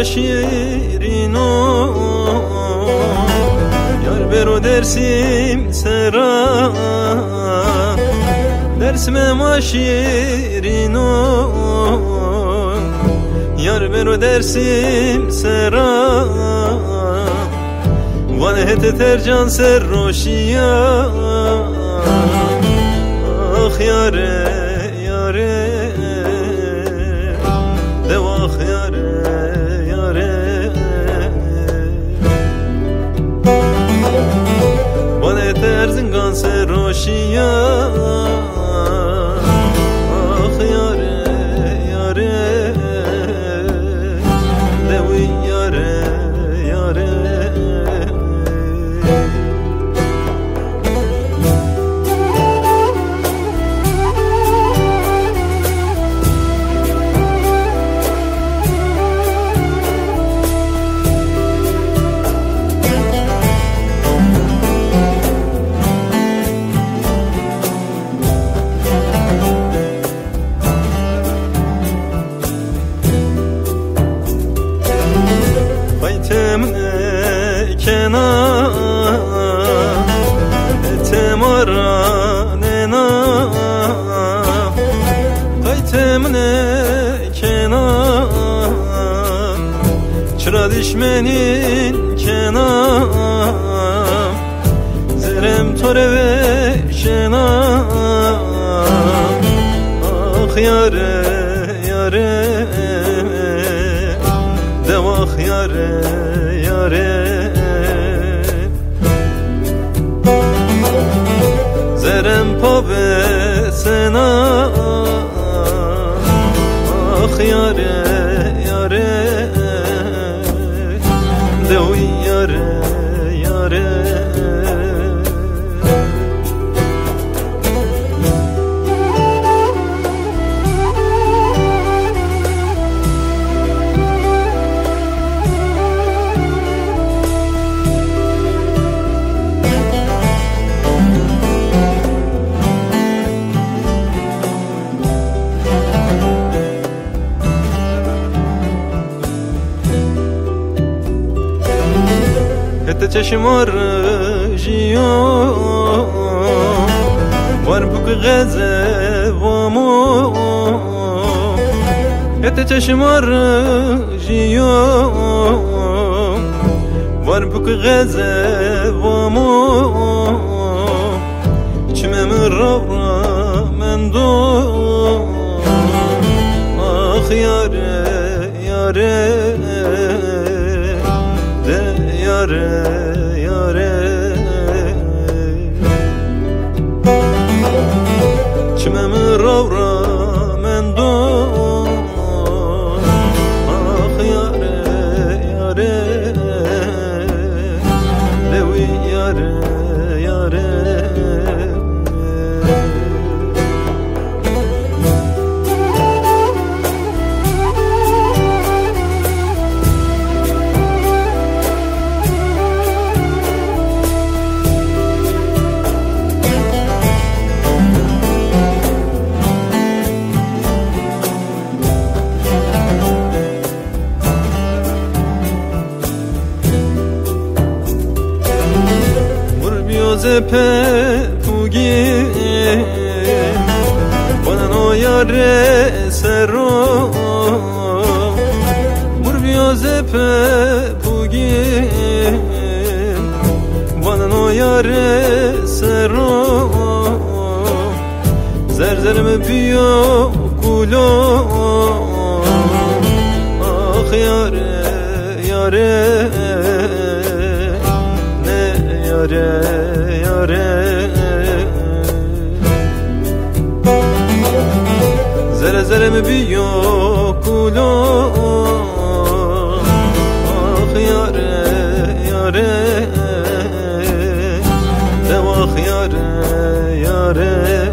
شیرین و یار برو درسیم سرا درسم ما شیرین و یار برو درسیم سرا وانهت ترجان سر روشیا آخ یاره یاره دواخ یاره یاره وانهت ارزنگان سر روشیا آخ یاره یاره دوی یاره یاره چرا دشمنین کنام زرم تو رو بشنام آخ یاره یاره دواخ یاره یاره زرم پا بسنام آخ یاره یاره دوی یاره یاره چشم رژیو وار بک غزوامو ات چشم رژیو وار بک غزوامو چمم رو من دو آخ یاره یاره یاره یاره چمم رو من دو آخ یاره یاره دوی یاره یاره پوگی بانو یاره سرو بور بیاز پوگی بانو یاره سرو زرزرم بیو گلو آخ یاره یاره نه یاره زره زرم بیو کلو آخ یاره یاره دواخ یاره یاره